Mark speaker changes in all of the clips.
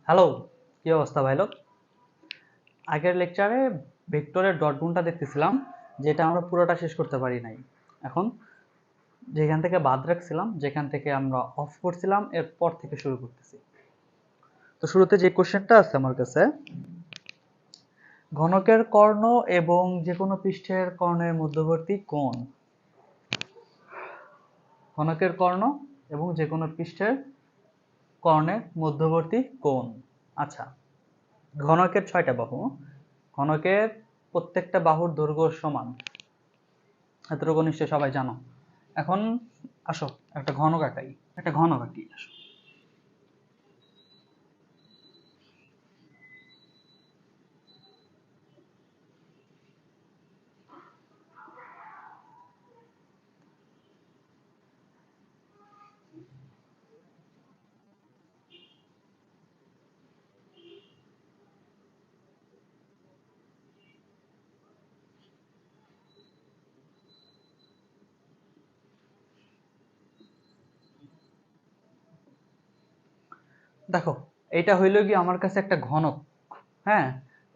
Speaker 1: Hello, কি অবস্থা ভাই লোক? আগের লেকচারে ভেক্টরের ডট গুণটা দেখতেছিলাম, যেটা আমরা পুরোটা শেষ করতে পারি নাই। এখন যেখান থেকে বাদ রাখছিলাম, যেখান থেকে আমরা অফ করছিলাম, এরপর থেকে শুরু করতেছি। তো শুরুতে যে কোশ্চেনটা আছে আমার কাছে, ঘনকের কর্ণ এবং যে কোনো পৃষ্ঠের কর্ণের মধ্যবর্তী কোণ। ঘনকের কর্ণ এবং যে কোনো পৃষ্ঠের কর্ণের মধ্যবর্তী কোণ। আচ্ছা, ঘনকের 6টা বাহু। ঘনকের প্রত্যেকটা বাহুর দৈর্ঘ্য সমান, এতটুকু নিশ্চয় সবাই জানো। এখন আসো একটা ঘনক আঁকাই, আসো। দেখো, এইটা হইল কি আমার কাছে একটা ঘনক। হ্যাঁ,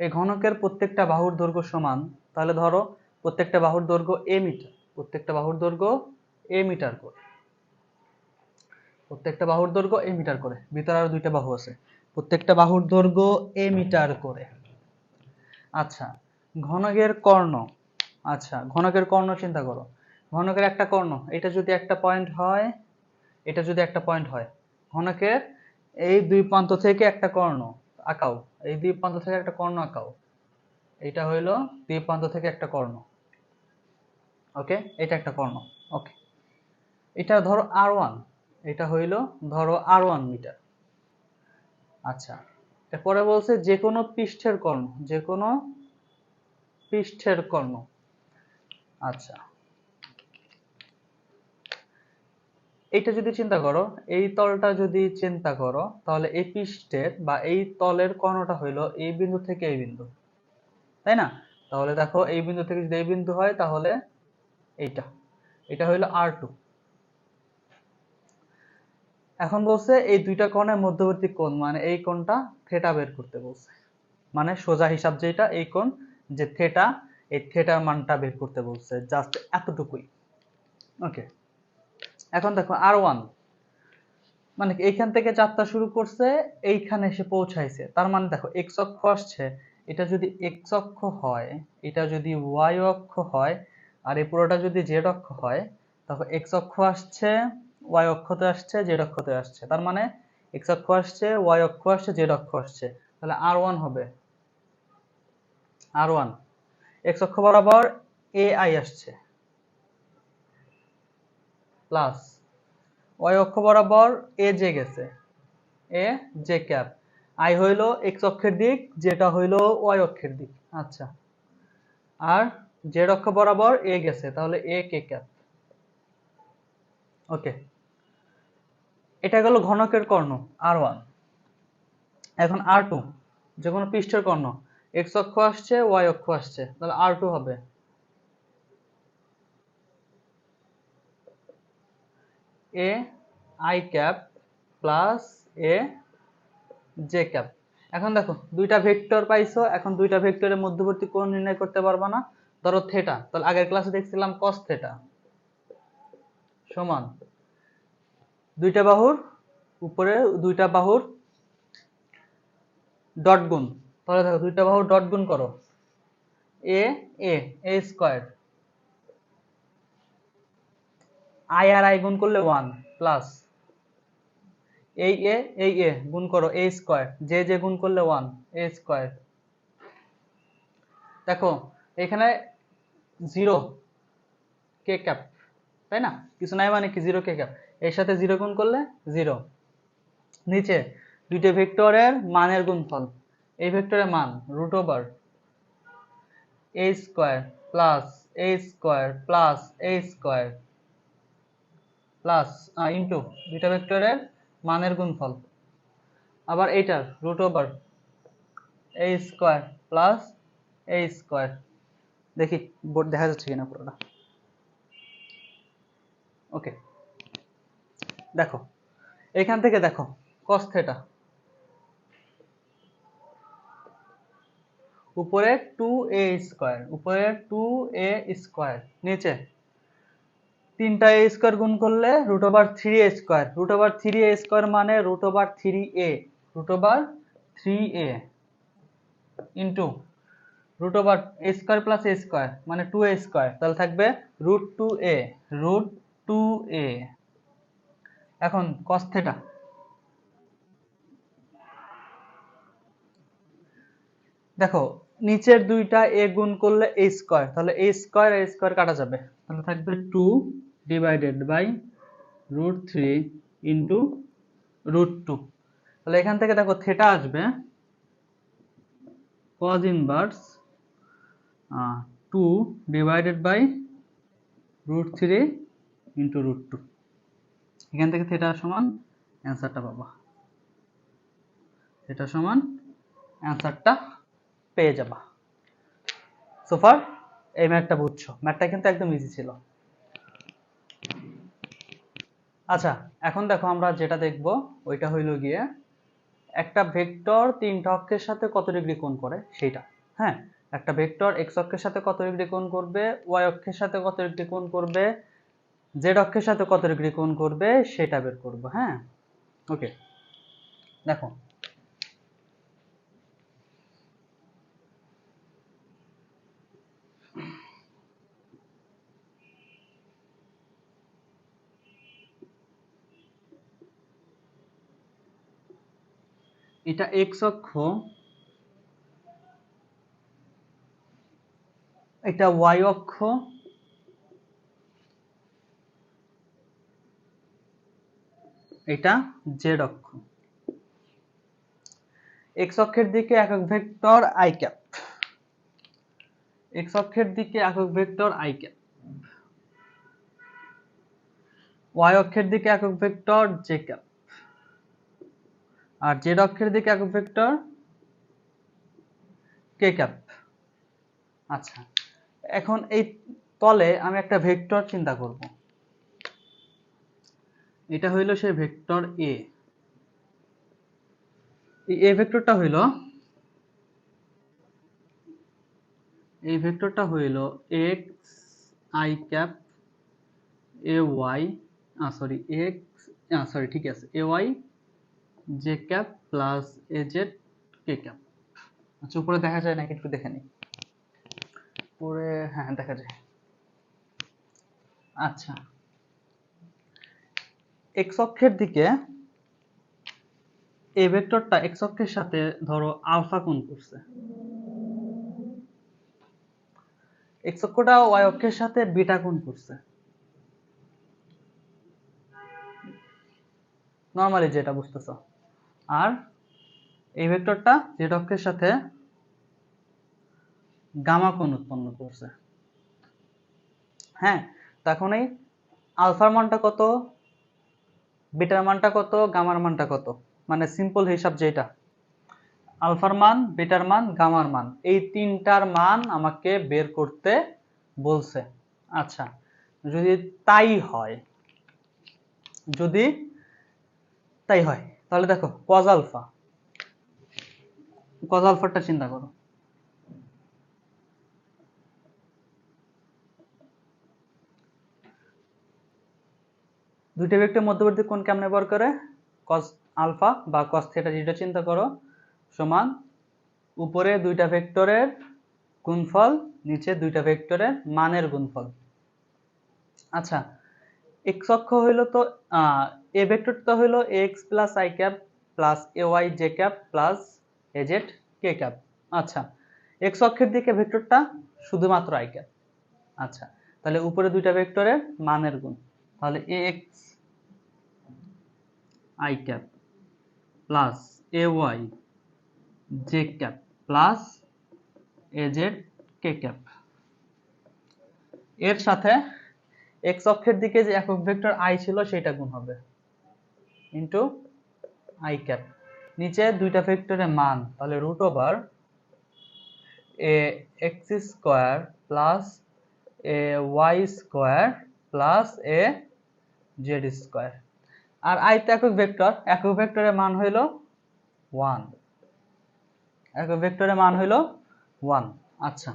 Speaker 1: এই ঘনকের প্রত্যেকটা বাহুর দৈর্ঘ্য সমান। তাহলে ধরো প্রত্যেকটা বাহুর দৈর্ঘ্য এ মিটার, প্রত্যেকটা বাহুর দৈর্ঘ্য এ মিটার করে, প্রত্যেকটা বাহুর দৈর্ঘ্য এ মিটার করে। ভিতরে আরো দুইটা বাহু আছে, প্রত্যেকটা বাহুর দৈর্ঘ্য এ মিটার করে। আচ্ছা, ঘনকের কর্ণ। আচ্ছা, ঘনকের কর্ণ চিন্তা করো। ঘনকের একটা কর্ণ, এটা যদি একটা পয়েন্ট হয়, এটা যদি একটা পয়েন্ট হয়, ঘনকের এই দুই প্রান্ত থেকে একটা কর্ণ আঁকাও, এই দুই প্রান্ত থেকে একটা কর্ণ আঁকাও। এটা হইলো দুই প্রান্ত থেকে একটা কর্ণ। ওকে, এটা একটা কর্ণ। ওকে, এটা ধরো R1, এটা হইলো ধরো R1 মিটার। আচ্ছা, এরপরে বলছে যে কোনো পৃষ্ঠের কর্ণ, যে কোনো পৃষ্ঠের কর্ণ। আচ্ছা, এইটা যদি চিন্তা করো, এই তলটা যদি চিন্তা করো, তাহলে এই পৃষ্ঠের বা এই তলের কর্ণটা হইলো এই বিন্দু থেকে এই বিন্দু, তাই না? তাহলে দেখো, এই বিন্দু থেকে যদি এই বিন্দু হয়, তাহলে এইটা, এটা হইলো R2। এখন বলছে এই দুইটা কোণের মধ্যবর্তী কোণ, মানে এই কোণটা থিটা বের করতে বলছে। মানে সোজা হিসাব যেটা, এই কোণ যে থিটা, এই থিটার মানটা বের করতে বলছে, জাস্ট এতটুকুই। ওকে, এখন দেখো R1, মানে এইখান থেকে যাত্রা শুরু করছে, এইখানে এসে পৌঁছাইছে। তার মানে দেখো, এক্স অক্ষ আসছে, এটা যদি এক্স অক্ষ হয়, এটা যদি ওয়াই অক্ষ হয়, আর এই পুরোটা যদি জেড অক্ষ হয়, তখন এক্স অক্ষ আসছে, ওয়াই অক্ষতে আসছে, জেড অক্ষতে আসছে। তার মানে এক্স অক্ষ আসছে, ওয়াই অক্ষ আসছে, জেড অক্ষ আসছে। তাহলে R1 হবে, R1 এক্স অক্ষ বরাবর এ আই আসছে, প্লাস ওয়াই অক্ষ বরাবর এ জে গেছে, এ জে ক্যাপ। আই হইল এক্স অক্ষের দিক, যেটা হইল ওয়াই অক্ষের দিক। আচ্ছা, আর জেড অক্ষ বরাবর এ গেছে, তাহলে এ কে ক্যাপ। ওকে, এটা গেল ঘনকের কর্ণ R1। এখন R2, যে কোনো পৃষ্ঠের কর্ণ, এক্স অক্ষ আসছে, ওয়াই অক্ষ আসছে, তাহলে R2 হবে A I cap plus A J cap. এখন দেখো, দুইটা ভেক্টর পাইছো, এখন দুইটা ভেক্টরের মধ্যবর্তী কোণ নির্ণয় করতে পারবা না? ধরো থেটা, তাহলে আগের ক্লাসে দেখছিলাম কস থেটা সমান দুইটা বাহুর উপরে, দুইটা বাহুর ডট গুণ। তাহলে দেখো, দুইটা বাহুর ডট গুণ করো, এ এ এ স্কয়ার, আই আর আই গুণ করলে 1, প্লাস এই এ গুণ করো এ স্কয়ার, জে জে গুণ করলে 1, এ স্কয়ার। দেখো, এখানে জিরো কে ক্যাপ, তাই না? কিছু নাই মানে কি, জিরো কে ক্যাপ, এর সাথে জিরো গুণ করলে জিরো। নিচে দুইটা ভেক্টরের মানের গুণফল, এই ভেক্টরের মান root over A square plus a square plus a square plus into দুইটা ভেক্টরের মানের গুণফল, আবার এইটার root over A square plus a square. দেখি বোর্ড দেখা যাচ্ছে কিনা পুরোটা। ওকে, দেখো এখান থেকে দেখো cos থেটা, উপরে 2a স্কয়ার, উপরে 2a স্কয়ার, নিচে 3টা a স্কয়ার গুণ করলে √3a স্কয়ার, √3a স্কয়ার মানে √3a, √3a into √a square plus a square মানে 2a স্কয়ার, তাহলে থাকবে √2a, √2a। এখন cos থিটা, দেখো নিচের দুইটা a গুণ করলে a স্কয়ার, তাহলে a স্কয়ার কাটা যাবে, তাহলে থাকবে 2 ডিভাইডেড বাই √3 ইনটু √2। তাহলে এখান থেকে দেখো থিটা আসবে cos inverse 2 divided by √3 into √2। এখান থেকে থিটা সমান অ্যান্সারটা পাবা, থিটা সমান অ্যান্সারটা পেয়ে যাবা। সোফার এই ম্যাথটা বুঝছো, ম্যাথটা কিন্তু একদম ইজি ছিল। আচ্ছা এখন দেখো আমরা যেটা দেখব ওইটা হইল গিয়ে একটা ভেক্টর তিনটা অক্ষের সাথে কত ডিগ্রি কোণ করে সেটা। হ্যাঁ, একটা ভেক্টর এক্স অক্ষের সাথে কত ডিগ্রি কোণ করবে, ওয়াই অক্ষের সাথে কত ডিগ্রি কোণ করবে, জেড অক্ষের সাথে কত ডিগ্রি কোণ করবে সেটা বের করব। হ্যাঁ ওকে, দেখো এটা এক্স অক্ষ, এটা ওয়াই অক্ষ, এটা জেড অক্ষ। এক্স অক্ষের দিকে একক ভেক্টর আই ক্যাপ, এক্স অক্ষের দিকে একক ভেক্টর আই ক্যাপ, ওয়াই অক্ষের দিকে একক ভেক্টর জে ক্যাপ, আর জেড অক্ষের দিকে একক ভেক্টর কে ক্যাপ। আচ্ছা এখন এই তলে আমি একটা ভেক্টর চিন্তা করব, এটা হইল সেই ভেক্টর এ। এই ভেক্টরটা হইল, এই ভেক্টরটা হইল X I cap A Y sorry X sorry ঠিক আছে A Y J cap plus A Z K cap. আচ্ছা উপরে দেখা যায় নাকি একটু দেখে নিই, উপরে হ্যাঁ দেখা যায়। আচ্ছা এক্স অক্ষের দিকে এই ভেক্টরটা এক্স অক্ষের সাথে ধরো আলফা কোণ করছে, এক্স অক্ষটা ওয়াই অক্ষের সাথে বিটা কোণ করছে, নরমালি যেটা বুঝতেছো। আর এই ভেক্টরটা জেড অক্ষের সাথে গামা কোণ উৎপন্ন করছে। হ্যাঁ তখন এই আলফার মানটা কত, বিটার মানটা কত, গামার মানটা কত, মানে সিম্পল হিসাব যেটা আলফার মান, বিটার মান, গামার মান, এই তিনটার মান আমাকে বের করতে বলছে। আচ্ছা যদি তাই হয়, যদি তাই হয় তাহলে দেখো কজ আলফা, কজ আলফাটা চিন্তা করো, দুইটা ভেক্টর মধ্যবর্তী কোণ কেমনে বের করে, কজ আলফা বা কজ থিটা যেটা চিন্তা করো সমান উপরে দুইটা ভেক্টরের গুণফল, নিচে দুইটা ভেক্টরের মানের গুণফল। আচ্ছা এক্স অক্ষ হইলো তো এ ভেক্টরটা হইলো x plus i cap plus A Y J cap plus A Z K cap. আচ্ছা এক্স অক্ষের দিকে ভেক্টরটা শুধুমাত্র আই ক্যাপ। আচ্ছা তাহলে উপরে দুইটা ভেক্টরের মানের গুণ, তাহলে A X I cap plus A Y J cap plus A Z K cap, এর সাথে এক্স অক্ষের দিকে যে একক ভেক্টর আই ছিল সেটা গুণ হবে ইনটু আই ক্যাপ, নিচে দুইটা ভেক্টরের মান, তাহলে root over a x square plus A y square plus A z square. আর আই তো একক ভেক্টর, একক ভেক্টরের মান হইল 1, একক ভেক্টরের মান হইল 1। আচ্ছা,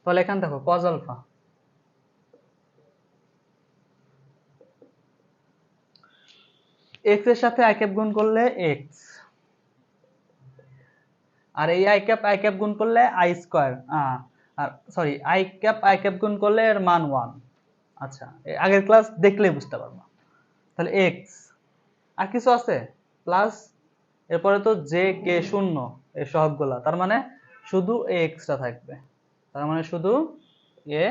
Speaker 1: তাহলে এখানে দেখো cos আলফা, x এর সাথে i ক্যাপ গুণ করলে x, আর এই i ক্যাপ গুণ করলে i স্কয়ার, আর সরি i ক্যাপ গুণ করলে এর মান 1। আচ্ছা, আগের ক্লাস দেখলেই বুঝতে পারবা। তাহলে x, আর কিছু আছে প্লাস, এরপরে তো যে কে শূন্য এই সবগুলা, তার মানে শুধু এ এক্সট্রা থাকবে, তার মানে শুধু এ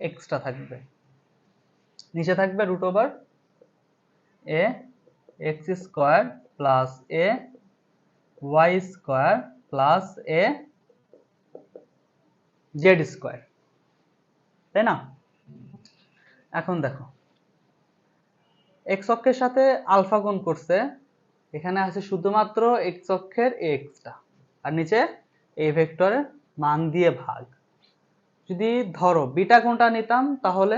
Speaker 1: এক্সট্রা থাকবে, নিচে থাকবে root over a x square plus A Y square plus A Z square, তাই না? এখন দেখো এক্স অক্ষের সাথে আলফা গুণ করছে, এখানে আছে শুধুমাত্র এক্স অক্ষের এক্সটা, আর নিচে এই ভেক্টরের মান দিয়ে ভাগ। যদি ধরো বিটা কোণটা নিতাম তাহলে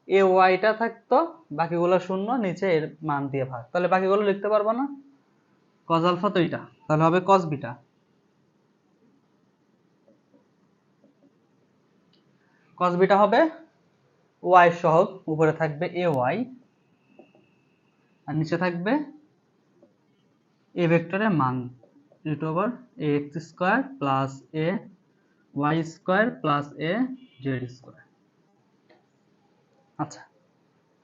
Speaker 1: এ ওয়াইটা থাকতো, বাকিগুলো শূন্য, নিচে এর মান দিয়ে ভাগ, তাহলে বাকিগুলো লিখতে পারবো না। কজ আলফা তো এটা, তাহলে হবে কজ বিটা। কজ বিটা হবে ওয়াই সহগ, উপরে থাকবে এ ওয়াই আর নিচে থাকবে এ ভেক্টরের মান root over a x square plus A Y square plus A Z square. আচ্ছা,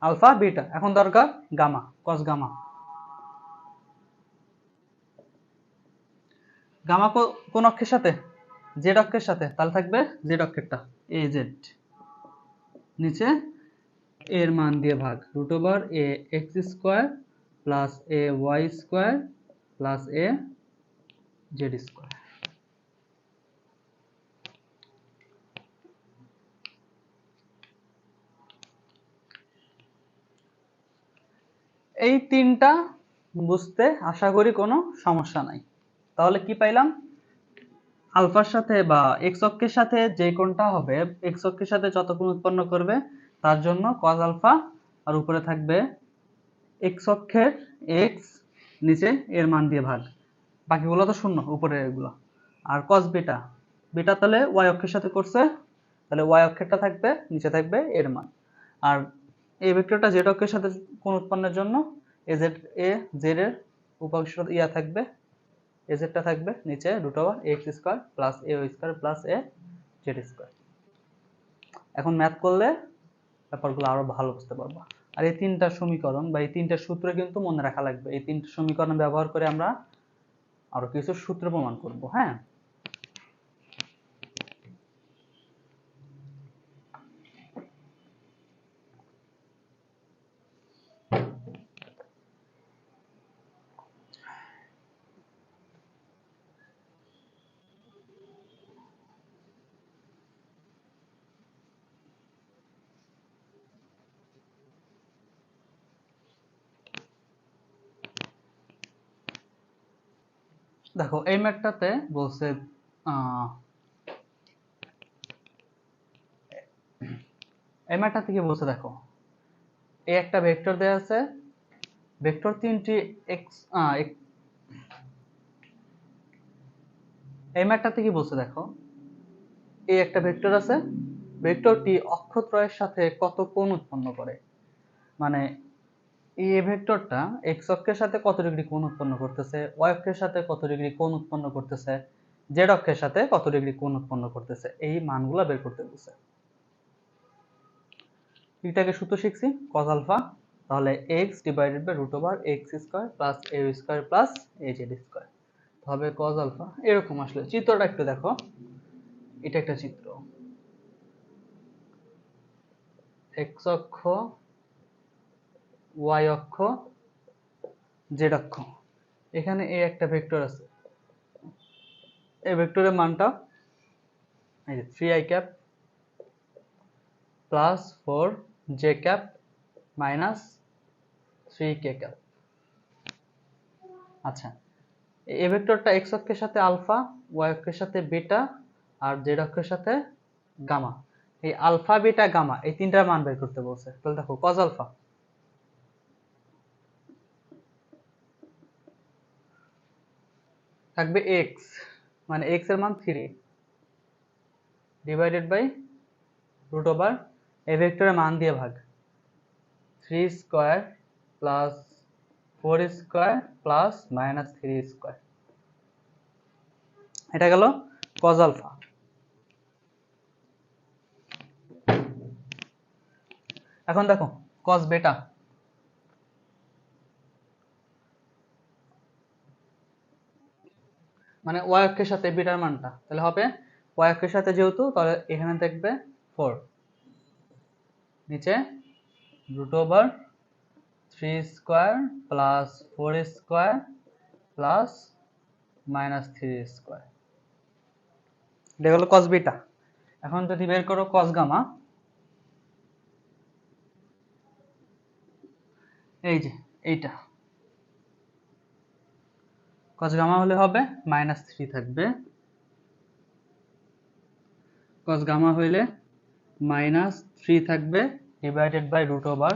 Speaker 1: আলফা বিটা, এখন দরকার গামা, কস গামা। গামা কোন অক্ষের সাথে? জেড অক্ষের সাথে, তাহলে থাকবে জেড অক্ষেরটা এ জেড, নিচে এর মান দিয়ে ভাগ root over a x square plus A Y square plus A Z square. এই তিনটা বুঝতে আশা করি কোনো সমস্যা নাই। তাহলে কি পাইলাম? আলফার সাথে বা এক্স অক্ষের সাথে যে কোণটা হবে, এক্স অক্ষের সাথে যত কোণ উৎপন্ন করবে তার জন্য কজ আলফা, আর উপরে থাকবে এক্স অক্ষের এক্স, নিচে এর মান দিয়ে ভাগ, বাকিগুলো তো শূন্য উপরের এগুলো। আর কজ বিটা, বিটা তাহলে ওয়াই অক্ষের সাথে করছে, তাহলে ওয়াই অক্ষেরটা থাকবে, নিচে থাকবে এর মান। আর এই ভেক্টরটা জেড অক্ষের সাথে কোণ উৎপন্নের জন্য এ জেড এর উপাংশ ইয়া থাকবে, এজেডটা থাকবে নিচে root over x square plus A Y square plus A Z square. এখন ম্যাথ করলে ব্যাপারগুলো আরো ভালো বুঝতে পারবা। আর এই তিনটা সমীকরণ বা এই তিনটা সূত্র কিন্তু মনে রাখা লাগবে। এই তিনটা সমীকরণ ব্যবহার করে আমরা আরো কিছু সূত্র প্রমাণ করব। হ্যাঁ, দেখো এই ম্যাথটাতে বলছে এই ম্যাথটা থেকে বলছে, দেখো এই একটা ভেক্টর দেওয়া আছে, ভেক্টর তিনটি এক্স, এই ম্যাথটা থেকে বলছে দেখো এই একটা ভেক্টর আছে, ভেক্টরটি অক্ষত্রয়ের সাথে কত কোণ উৎপন্ন করে, মানে এই ভেক্টরটা এক্স অক্ষের সাথে কত ডিগ্রি কোণ উৎপন্ন করতেছে, ওয়াই অক্ষের সাথে কত ডিগ্রি কোণ উৎপন্ন করতেছে, জেড অক্ষের সাথে কত ডিগ্রি কোণ উৎপন্ন করতেছে, এই মানগুলো বের করতে বলছে। এটাকে সূত্র শিখছি cos আলফা, তাহলে x divided by root over x square plus a square plus A Z square হবে cos আলফা। এরকম আসলে চিত্রটা একটু দেখো, এটা একটা চিত্র, এক্স অক্ষ, ওয়াই অক্ষ, জেড অক্ষ, এখানে এই একটা ভেক্টর আছে, এই ভেক্টরের মানটা এই যে 3i cap plus 4j cap minus 3k cap. আচ্ছা, এই ভেক্টরটা এক্স অক্ষের সাথে আলফা, ওয়াই অক্ষের সাথে বিটা আর জেড অক্ষের সাথে গামা, এই আলফা বিটা গামা এই তিনটার মান বের করতে বলছে। তাহলে দেখো cos আলফা থাকবে x, মানে x এর মান 3 ডিভাইডেড বাই রুট ওভার এ ভেক্টরের মান দিয়ে ভাগ 3 square plus 4 square plus minus 3 square. এটা গেল cos আলফা। এখন দেখো cos বেটা, মানে y অক্ষের সাথে বিটার মানটা তাহলে হবে y অক্ষের সাথে যেহেতু, তাহলে এখানে দেখবে 4 নিচে root over 3 square plus 4 square plus minus 3 square. এটা হলো cos বিটা। এখন যদি বের করো cos গামা, এই যে এইটা cos গামা হলে হবে -3 থাকবে, cos গামা হইলে -3 থাকবে divided by root over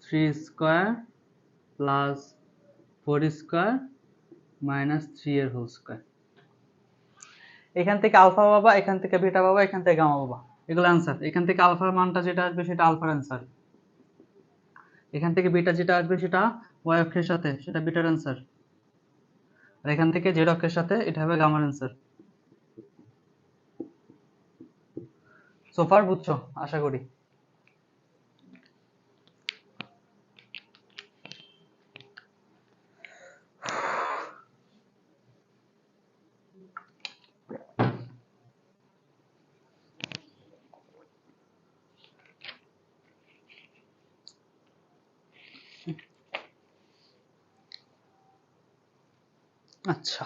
Speaker 1: 3 square plus 4 square minus 3 এর হোল স্কয়ার। এখান থেকে আলফা পাবা, এখান থেকে বিটা পাবা, এখান থেকে গামা পাবা, এগুলো অ্যান্সার। এখান থেকে আলফার মানটা যেটা আসবে সেটা আলফার অ্যান্সার, এখান থেকে বিটা যেটা আসবে সেটা y অক্ষের সাথে সেটা বিটার অ্যান্সার, আর এখান থেকে জেড অক্ষের সাথে এটা হবে গামার অ্যান্সার। সোফার বুঝছো আশা করি। আচ্ছা,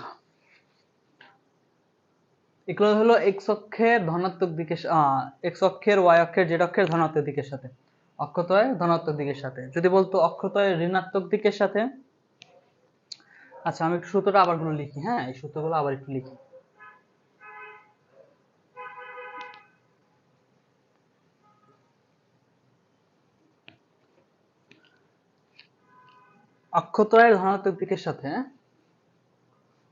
Speaker 1: এগুলো হলো এক্স অক্ষের ধনাত্মক দিকের এক্স অক্ষের ওয়াই অক্ষের জেড অক্ষের ধনাত্মক দিকের সাথে, অক্ষতয় ধনাত্মক দিকের সাথে। যদি বলতো অক্ষতয় ঋণাত্মক দিকের সাথে, আচ্ছা আমি একটু সূত্রটা আবার গুলো লিখি, হ্যাঁ এই সূত্রগুলো আবার একটু লিখি। অক্ষত্রয়ের ধনাত্মক দিকের সাথে,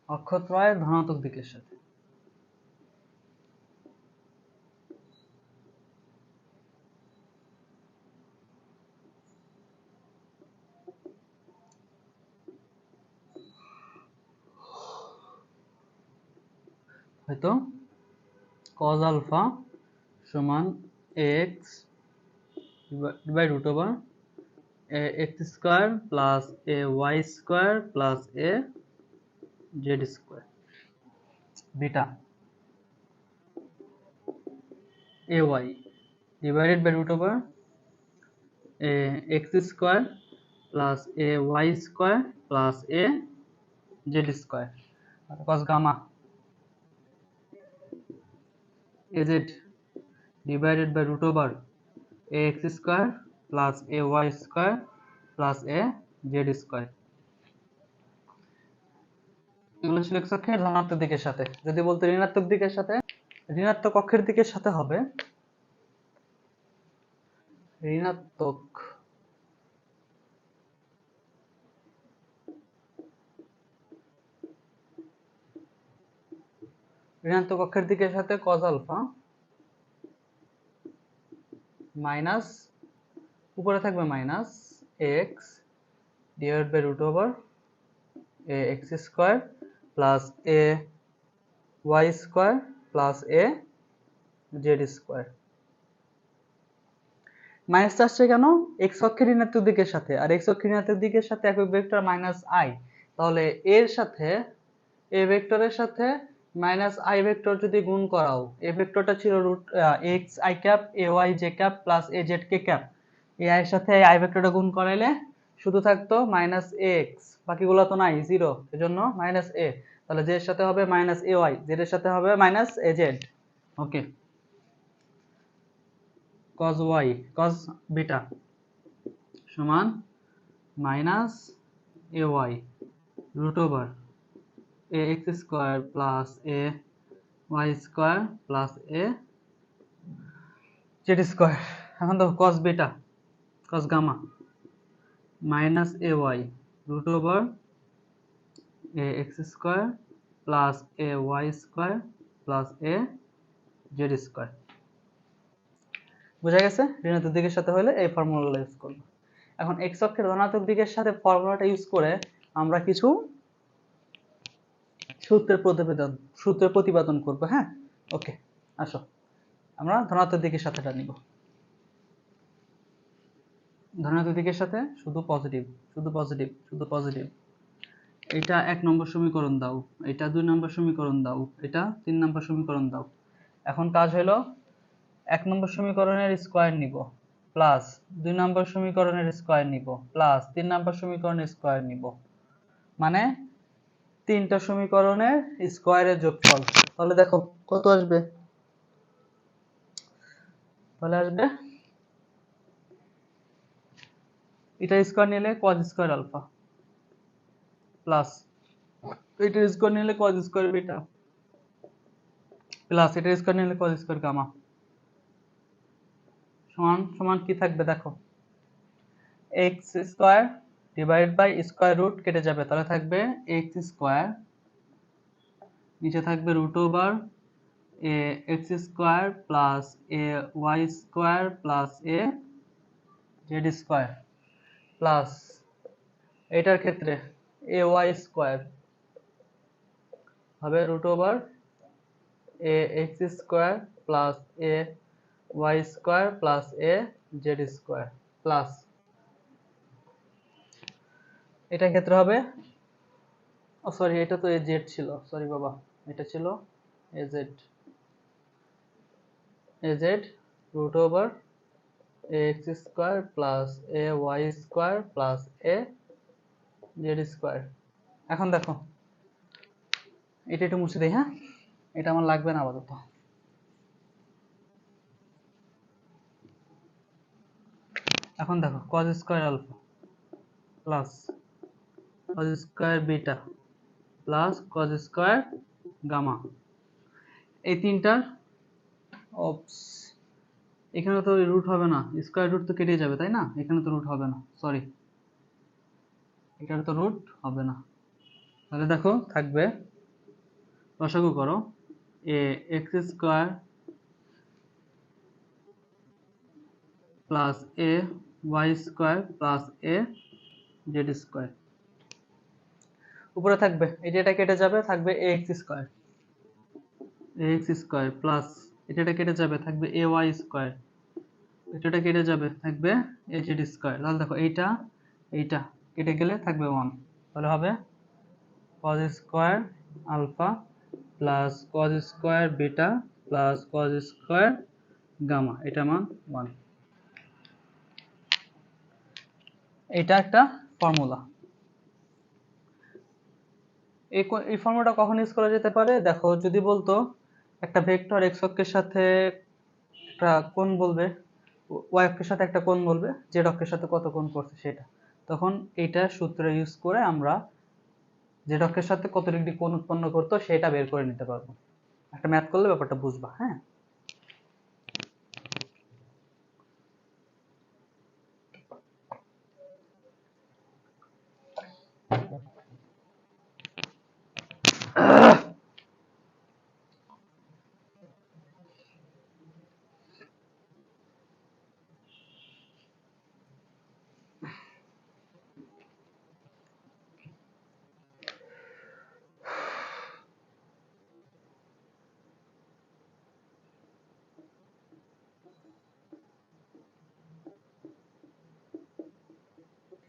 Speaker 1: অক্ষত্রয়ের ধনাত্মক দিকের সাথে হয়তো cos আলফা সমান x by root over x square plus a y square plus a z square, beta a y divided by root over x square plus a y square plus a z square, cos gamma az divided by root over ax square plus ay square plus a z square। এগুলো ছিল x অক্ষের ধনাত্মক দিকের সাথে। যদি বলতে ঋণাত্মক দিকের সাথে, ঋণাত্মক অক্ষের দিকের সাথে হবে ঋণাত্মক ঋণাত্মক অক্ষের দিকের সাথে cos আলফা মাইনাস, উপরে থাকবে minus x divide by root over a x square plus a y square plus a z square. Minus আসছে কেন? x অক্ষের ঋণাত্মক দিকের সাথে, আর x অক্ষের ঋণাত্মক দিকের সাথে একক ভেক্টর মাইনাস i, তাহলে এর সাথে a ভেক্টরের সাথে মাইনাস i ভেক্টর যদি গুণ করাও, a ভেক্টরটা ছিল root x i cap a y j cap plus a z k cap, এই i এর সাথে এই i ভেক্টরটা গুণ করাইলে শুধু থাকতো মাইনাস x, বাকিগুলো তো নাই জিরো, এজন্য মাইনাস a, তাহলে j এর সাথে হবে মাইনাস ay, z এর সাথে হবে minus az। Okay, cos y cos beta সমান minus ay root over ax square plus a y square plus a z square. এখন তো cos beta cos gamma minus ay root over ax square plus এ y square plus এ z square. বুঝা গেছে? ঋণাত্মক দিকের সাথে হলে এই ফর্মুলাগুলো ইউজ করব। এখন এক্স অক্ষের ধনাত্মক দিকের সাথে ফর্মুলাটা ইউজ করে আমরা কিছু সূত্রের প্রতিপাদন করব। হ্যাঁ, ওকে, আসো আমরা ধনাত্মক দিকের সাথেটা নিব। ধনাত্মক দিকের সাথে শুধু পজিটিভ, শুধু পজিটিভ, শুধু পজিটিভ। এটা 1 নম্বর সমীকরণ দাও, এটা 2 নম্বর সমীকরণ দাও, এটা 3 নম্বর সমীকরণ দাও। এখন কাজ হলো 1 নম্বর সমীকরণের স্কয়ার নিব প্লাস 2 নম্বর সমীকরণের স্কয়ার নিব প্লাস 3 নম্বর সমীকরণের স্কয়ার নিব, মানে তিনটা সমীকরণের স্কয়ারের যোগফল। তাহলে দেখো কত আসবে, তাহলে আসবে এটা স্কয়ার নিলে cos স্কয়ার আলফা প্লাস এটা স্কয়ার নিলে cos স্কয়ার বিটা প্লাস এটা স্কয়ার নিলে cos স্কয়ার গামা সমান সমান কি থাকবে দেখো, x square divide by square root কেটে যাবে, তাহলে থাকবে x স্কয়ার, নিচে থাকবে root over a x square plus A Y square plus A Z square plus এটার ক্ষেত্রে এ ওয়াই স্কয়ার হবে root over a x square plus A Y square plus A Z square plus এটার ক্ষেত্রে হবে, ও sorry এটা তো A Z ছিল, sorry বাবা, এটা ছিল a z root over a x square plus A Y square plus A Z square. এখন দেখো এটা একটু মুছে দিই, হ্যাঁ এটা আমার লাগবে না আপাতত। এখন দেখো cos square alpha plus cos square beta plus cos square gamma, এই তিনটার অপস, এখানে তো রুট হবে না, স্কয়ার রুট তো কেটে যাবে তাই না, এখানে তো রুট হবে না, সরি এখানে তো রুট হবে না। তাহলে দেখো থাকবে, লসাগু করো, A x square plus A Y square plus A Z square, উপরে থাকবে এই যে এটা কেটে যাবে থাকবে A x square, A x square plus এটা কেটে যাবে থাকবে এ ওয়াই স্কয়ার, এটা কেটে যাবে থাকবে এ জেড স্কয়ার। তাহলে দেখো এইটা এইটা কেটে গেলে থাকবে 1, তাহলে হবে cos square alpha plus cos square beta plus cos square gamma, এটা মান 1। এটা একটা ফর্মুলা। এই ফর্মুলাটা কখন ইউজ করা যেতে পারে দেখো, যদি বলতো একটা ভেক্টর এক্স অক্ষের সাথে একটা কোণ বলবে, ওয়াই অক্ষের সাথে একটা কোণ বলবে, জেড অক্ষের সাথে কত কোণ করছে সেটা, তখন এইটা সূত্র ইউজ করে আমরা জেড অক্ষের সাথে কত ডিগ্রি কোণ উৎপন্ন করতো সেটা বের করে নিতে পারবো। একটা ম্যাথ করলে ব্যাপারটা বুঝবা। হ্যাঁ,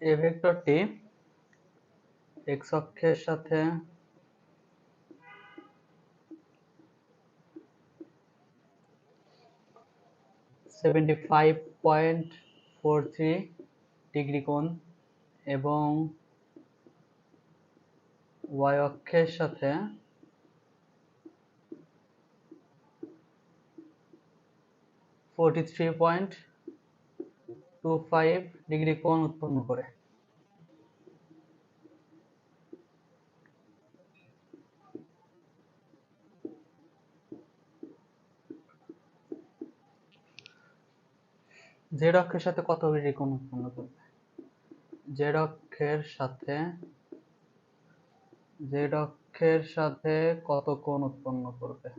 Speaker 1: এই ভেক্টরটি এক্স অক্ষের সাথে 75.43 ডিগ্রি কোণ এবং ওয়াই অক্ষের সাথে 43.25 ডিগ্রি কোণ উৎপন্ন করে। জেড অক্ষের সাথে কত ডিগ্রি কোণ উৎপন্ন করবে, জেড অক্ষের সাথে অক্ষের সাথে কত কোণ উৎপন্ন করবে?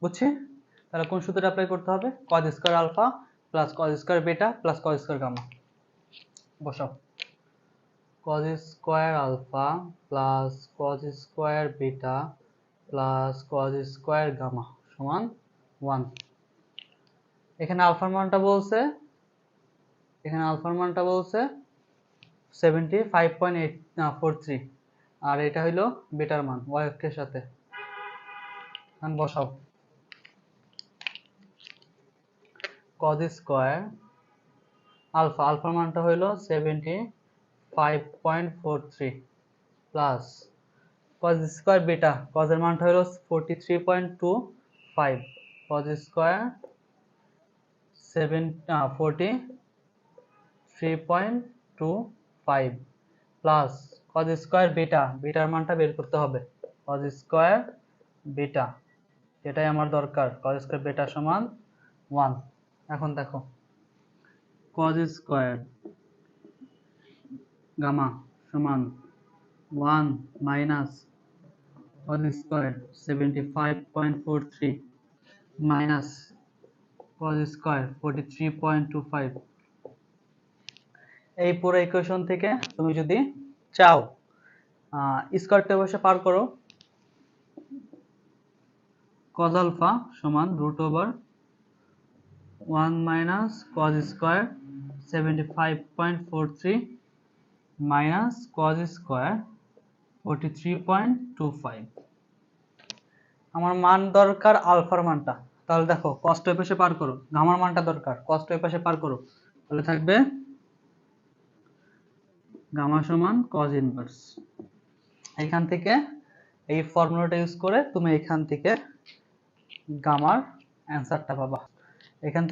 Speaker 1: বুঝছি। তাহলে কোন সূত্রটা অ্যাপ্লাই করতে হবে? cos square alpha plus cos square beta plus cos square gamma. বসাও। cos square alpha plus cos square beta plus cos square gamma সমান 1। এখানে আলফার মানটা বলছে 75.43 আর এটা হইলো বিটার মান y অক্ষের সাথে। এখন বসাও। cos স্কয়ার আলফার মানটা হইলো 75.43 plus cos square beta cos এর মানটা হলো 43.25 cos square 43.25 plus cos square bitter মানটা বের করতে হবে। cos স্কয়ার বিটা এটাই আমার দরকার। cos স্কয়ার বিটা সমান 1। এখন দেখো cos স্কয়ার গামা সমান 1 minus cos square 75.43 minus cos square 43.25। এই পুরো ইকুয়েশন থেকে তুমি যদি চাও স্কয়ারটা বসে পার করো, cos আলফা সমান √1 minus cos square 75.43 minus cos square 43.25। আমার মান দরকার আলফার মানটা। তাহলে দেখো cos টা পাশে পার করো, গামার মানটা দরকার, cos টা পাশে পার করো, তাহলে থাকবে গামা সমান cos ইনভার্স। এখান থেকে এই ফর্মুলাটা ইউজ করে তুমি এখান থেকে গামার অ্যান্সারটা পাবা। এখান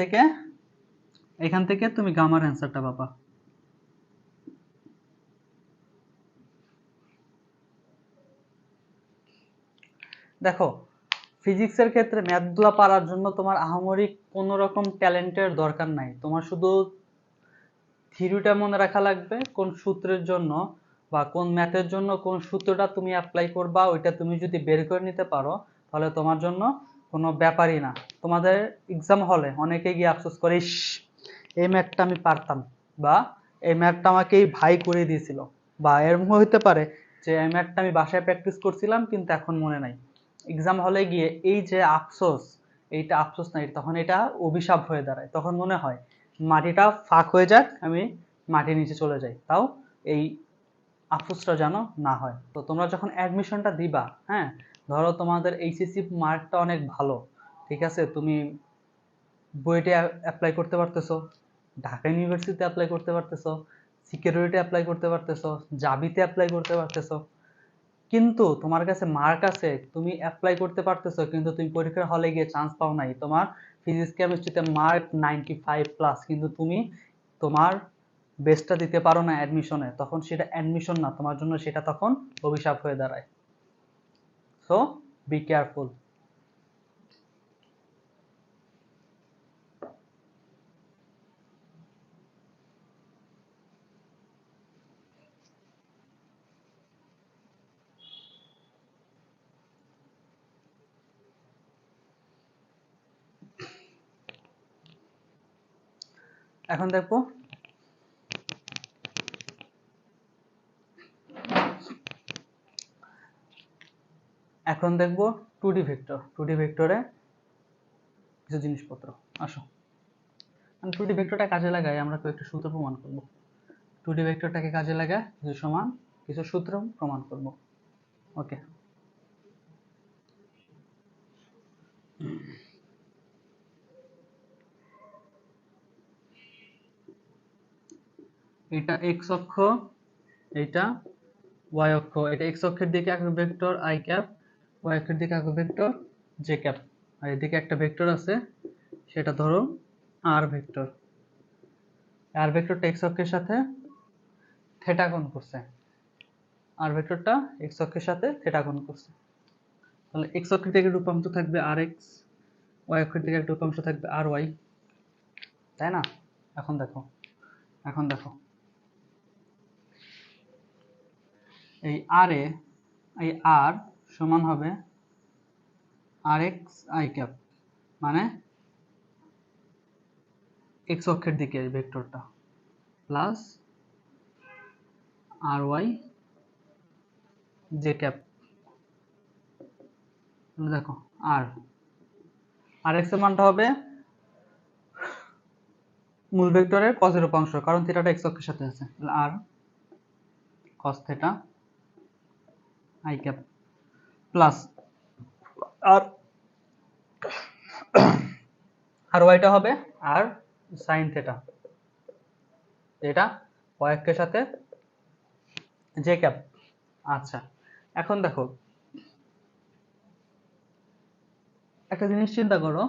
Speaker 1: থেকে তুমি গামার অ্যান্সারটা পাবা। দেখো ফিজিক্সের ক্ষেত্রে ম্যাথগুলো পারার জন্য তোমার আহামরি কোনো রকম ট্যালেন্টের দরকার নাই। তোমার শুধু থিওরিটা মনে রাখা লাগবে, কোন সূত্রের জন্য বা কোন ম্যাথের জন্য কোন সূত্রটা তুমি অ্যাপ্লাই করবা, ওইটা তুমি যদি বের করে নিতে পারো তাহলে তোমার জন্য কোনো ব্যাপারই না। তোমাদের এক্সাম হলে অনেকে গিয়ে আফসোস করে, ইস এই ম্যাথটা আমি পারতাম, বা এই ম্যাথটা আমাকে এই ভাই করে দিয়েছিল, বা এরকম হতে পারে যে এই ম্যাথটা আমি বাসায় প্র্যাকটিস করছিলাম কিন্তু এখন মনে নাই। এক্সাম হলে গিয়ে এই যে আফসোস, এইটা আফসোস নাই, তখন এটা অভিশাপ হয়ে দাঁড়ায়। তখন মনে হয় মাটিটা ফাঁক হয়ে যাক, আমি মাটির নিচে চলে যাই, তাও এই আফসোসটা যেন না হয়। তো তোমরা যখন অ্যাডমিশনটা দিবা, হ্যাঁ, ধরো তোমাদের এইচএসসি মার্কটা অনেক ভালো, ঠিক আছে, তুমি বুয়েটে অ্যাপ্লাই করতে পারতেছো, ঢাকা ইউনিভার্সিটিতে অ্যাপ্লাই করতে পারতেছো, সিকিউরিটি অ্যাপ্লাই করতে পারতেছো, জাবিতে অ্যাপ্লাই করতে পারতেছো, কিন্তু তোমার কাছে মার্ক আছে, তুমি অ্যাপ্লাই করতে পারতেছো, কিন্তু তুমি পরীক্ষার হলে গিয়ে চান্স পাও নাই, তোমার ফিজিক্স কেমিস্ট্রিতে মার্ক 95+, কিন্তু তুমি তোমার বেস্টটা দিতে পারো না অ্যাডমিশনে, তখন সেটা অ্যাডমিশন না, তোমার জন্য সেটা তখন অভিশাপ হয়ে দাঁড়ায়। So be careful. এখন দেখো two D vector. Two D ভেক্টরে কিছু জিনিসপত্র। আসো টু ডি ভেক্টরটা কাজে লাগাই আমরা কয়েকটা সূত্র প্রমাণ করব। টু ডি ভেক্টরটাকে কাজে লাগায় কিছু সূত্র প্রমাণ করব। ওকে, এটা এক্স অক্ষ, এটা ওয়াই অক্ষ, এটা এক্স অক্ষের দিকে একক ভেক্টর আই ক্যাপ, ওয়াই অক্ষের দিকে একক ভেক্টর জে ক্যাপ, আর এদিকে একটা ভেক্টর আছে সেটা ধরো আর ভেক্টর। আর ভেক্টরটা এক্স অক্ষের সাথে থিটা কোণ করছে, আর ভেক্টরটা এক্স অক্ষের সাথে থিটা কোণ করছে। তাহলে এক্স অক্ষ থেকে রূপান্তর থাকবে আর এক্স ওয়াই অক্ষের দিকে একটা উপাংশ থাকবে আর ওয়াই, তাই না? এখন দেখো, এখন দেখো এই আর এ, এই আর সমান হবে আর এক্স আই ক্যাপ, মানে এক্স অক্ষের দিকে এই ভেক্টরটা, প্লাস আর ওয়াই জে ক্যাপ। দেখো আর আর এক্স এর মানটা হবে মূল ভেক্টরের কজের উপাংশ, কারণ থিটাটা এক্স অক্ষের সাথে আছে, R cos theta I cap, plus R আর ওয়াইটা হবে আর সাইন থিটা, যেটা ওয়াই অক্ষের সাথে জে ক্যাপ। আচ্ছা, এখন দেখো একটা জিনিস চিন্তা করো,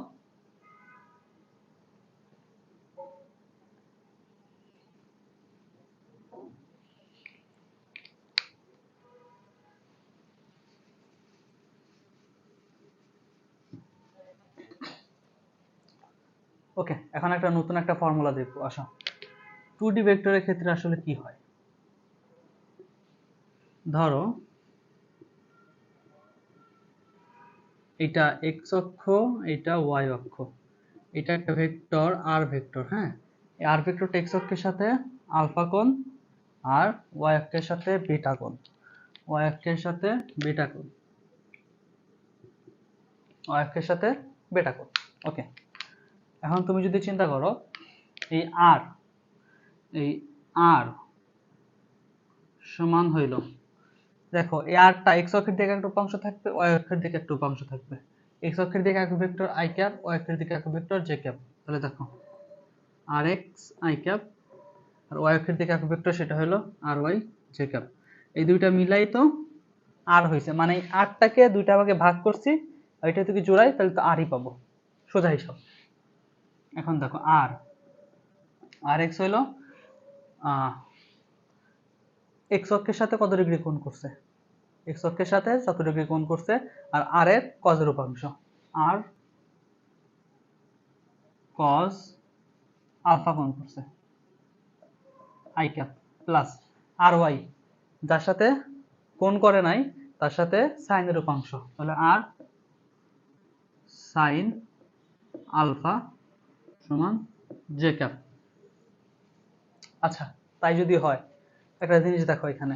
Speaker 1: ওকে, এখন একটা নতুন একটা ফর্মুলা দেখবো, আসো। 2D ভেক্টরের ক্ষেত্রে আসলে কি হয়, ধরো এটা এক্স অক্ষ, এটা ওয়াই অক্ষ, এটা একটা ভেক্টর আর ভেক্টর, হ্যাঁ, এই আর ভেক্টরটা এক্স অক্ষের সাথে আলফা কোণ আর ওয়াই অক্ষের সাথে বিটা কোণ, ওয়াই অক্ষের সাথে বিটা কোণ, ওয়াই অক্ষের সাথে বিটা কোণ। ওকে, এখন তুমি যদি চিন্তা করো এই আর, এই আর সমান হইল, দেখো এই আরটা এক্স অক্ষের দিকে একটা উপাংশ থাকবে, ওয়াই অক্ষের দিকে একটা উপাংশ থাকবে, এক্স অক্ষের দিকে এক ভেক্টর আই ক্যাপ, ওয়াই অক্ষের দিকে এক ভেক্টর জে ক্যাপ। তাহলে দেখো আর এক্স আই ক্যাপ, আর ওয়াই অক্ষের দিকে এক ভেক্টর, সেটা হলো আর ওয়াই জে ক্যাপ। এই দুইটা মিলাই তো আর হয়েছে, মানে এই আরটাকে দুইটা ভাগে ভাগ করছি, ওইটা থেকে জোড়াই, তাহলে তো আরই পাবো, সোজা হিসাব। এখন দেখো আর আর এক্স হইলো এক্স অক্ষের সাথে কত ডিগ্রি কোণ করছে, এক্স অক্ষের সাথে 70 ডিগ্রি কোণ করছে, আর আর এর কজের উপাংশ, আর কজ আলফা কোণ করছে আই ক্যাপ, প্লাস আর ওয়াই যার সাথে কোণ করে নাই তার সাথে সাইনের উপাংশ, তাহলে আর সাইন আলফা সমান জে ক্যাপ। আচ্ছা, তাই যদি হয়, একটা জিনিস দেখো এখানে,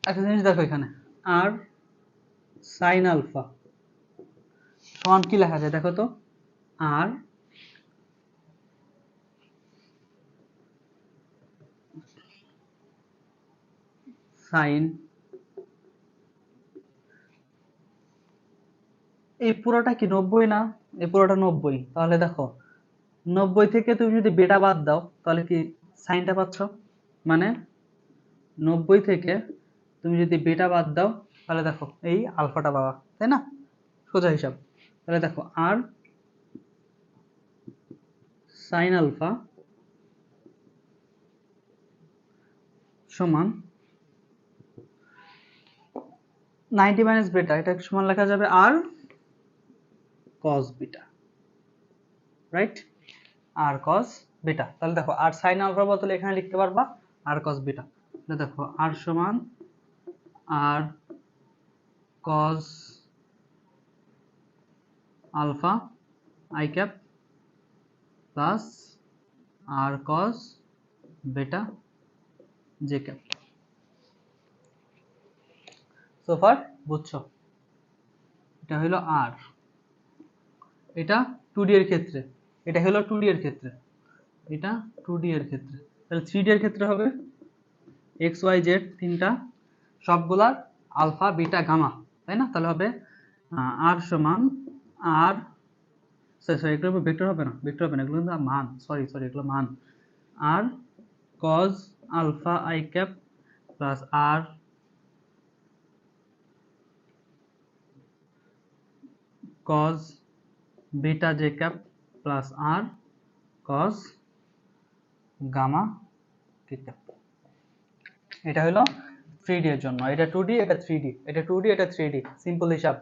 Speaker 1: একটা জিনিস দেখো এখানে, আর সাইন আলফা সমান কি লেখা যায় দেখো তো, আর সাইন, এই পুরোটা কি 90 না, এই পুরোটা 90, তাহলে দেখো 90 থেকে তুমি যদি বেটা বাদ দাও তাহলে কি সাইনটা পাচ্ছ, মানে 90 থেকে তুমি যদি বেটা বাদ দাও তাহলে দেখো এই আলফাটা পাবা, তাই না? সোজা হিসাব। তাহলে দেখো আর সাইন আলফা সমান 90 মাইনাস বেটা, এটা সমান লেখা যাবে আর কস বিটা, রাইট? আর কস বিটা, তাহলে দেখো আর সাইন আলফার বদলে এখানে লিখতে পারবা আর কস বিটা। তাহলে দেখো আর সমান R cos alpha I cap plus R cos beta J cap. So far বুঝছো, এটা হলো আর, এটা 2D এর ক্ষেত্রে, এটা হলো 2D এর ক্ষেত্রে, এটা 2D এর ক্ষেত্রে। তাহলে 3D এর ক্ষেত্রে হবে এক্স ওয়াই জেড তিনটা, সবগুলার আলফা বিটা গামা, তাই না? তাহলে হবে আর সমান আর, সরি এগুলো ভেক্টর হবে না, ভেক্টর হবে না, এগুলো কিন্তু মান, সরি এগুলো মান, R cos alpha I cap plus R cos beta J cap plus R cos gamma theta. এটা হলো 3D এর জন্য, এটা 2D, এটা 3D, এটা 2D, এটা 3D, সিম্পল হিসাব।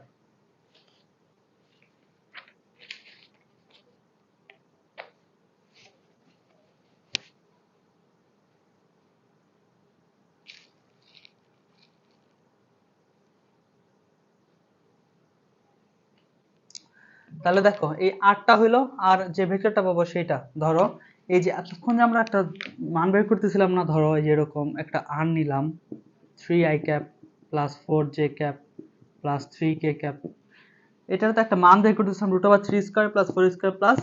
Speaker 1: তাহলে দেখো এই আরটা হইলো, আর যে ভেক্টরটা পাবো সেটা ধরো এই যে এতক্ষণ যে আমরা একটা মান বের করতেছিলাম না, ধরো এই যে এরকম একটা আর নিলাম 3i cap plus 4j cap plus 3k cap, এটার তো একটা মান বের করতেছিলাম √3 square plus 4 square plus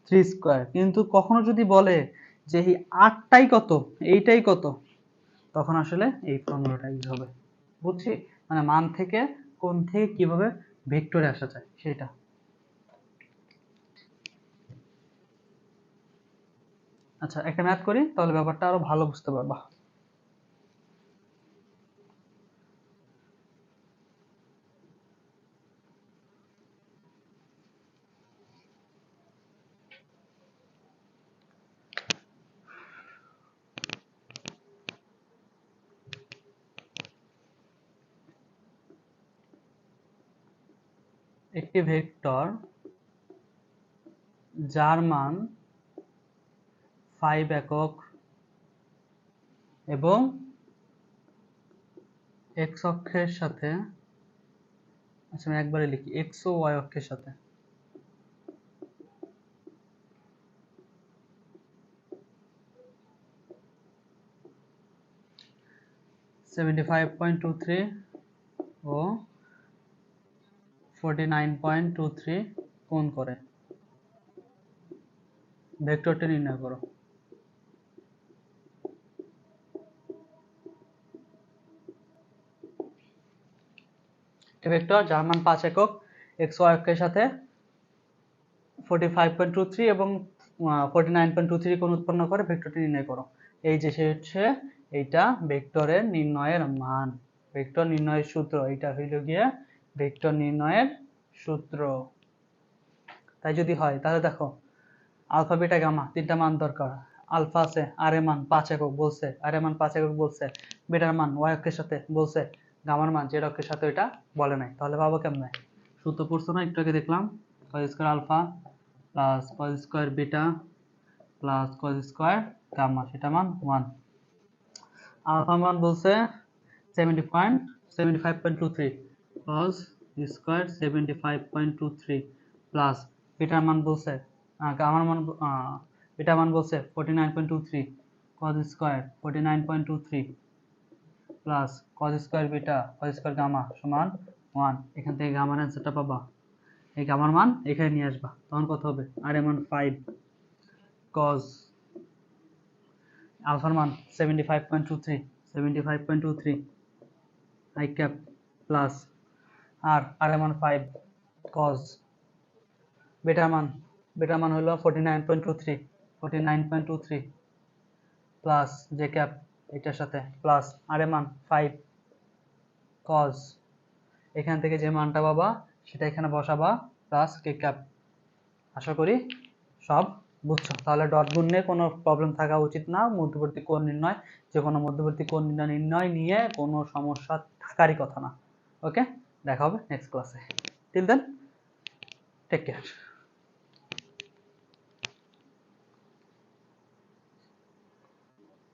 Speaker 1: 3 square. কিন্তু কখনো যদি বলে যে এই আরটাই কত এইটাই কত, তখন আসলে এই ফর্মুলাটা ইউজ হবে। বুঝছি? মানে মান থেকে কোণ থেকে কিভাবে ভেক্টরে আসা যায় সেটা। আচ্ছা একটা ম্যাথ করি, তাহলে ব্যাপারটা আরো ভালো বুঝতে পারবা। একটি ভেক্টর যার মান 5 একক এবং x অক্ষের সাথে, আচ্ছা আমি একবারে লিখি, x ও y অক্ষের সাথে 75.23 ও 49.23 কোণ করে ভেক্টরটি নির্ণয় করো। একটি ভেক্টর যার মান 5 একক x y অক্ষের সাথে 45.23 এবং 49.23 কোণ উৎপন্ন করে ভেক্টরটি নির্ণয় করো। এই যে সে হচ্ছে এইটা ভেক্টরের নির্ণয়ের মান, ভেক্টর নির্ণয়ের সূত্র, এটা হইল গিয়ে ভেক্টর নির্ণয়ের সূত্র। তাই যদি হয় তাহলে দেখো আলফা বিটা গামা তিনটা মান দরকার। আলফা আছে আর এর মান 5 একক বলছে, আর এর মান 5 একক বলছে, বিটার মান y অক্ষের সাথে বলছে, গামার মান z অক্ষের সাথে ওইটা বলে নাই। তাহলে পাবো কেমনে? সূত্র পড়ছো না একটু আগে দেখলাম, cos square alpha plus cos square beta plus cos square gamma, সেটা মান 1। আলফা মান বলছে 75.23 cos স্কয়ার 75.23 প্লাস বিটার মান বলছে গামার মান বিটার মান বলছে 49.23 cos square 49.23 plus cos square beta cos square gamma সমান 1। এখান থেকে গামার অ্যান্সারটা পাবা, এই গামার মান এখানে নিয়ে আসবা, তখন কত হবে? আর এর মান 5 cos আলফার মান 75.23 i ক্যাপ প্লাস আর এর মান 5 cos বেটার মান হলো 49.23 প্লাস জে ক্যাপ এটার সাথে প্লাস আর এর মান 5 cos, এখান থেকে যে মানটা পাবা সেটা এখানে বসাবা প্লাস কে ক্যাপ। আশা করি সব বুঝছো। তাহলে ডট গুণ নিয়ে কোনো প্রবলেম থাকা উচিত না। মধ্যবর্তী কোণ নির্ণয়, যে কোনো মধ্যবর্তী কোণ নির্ণয় নিয়ে কোনো সমস্যা থাকারই কথা না। ওকে, দেখা হবে নেক্সট ক্লাসে। Till then take care.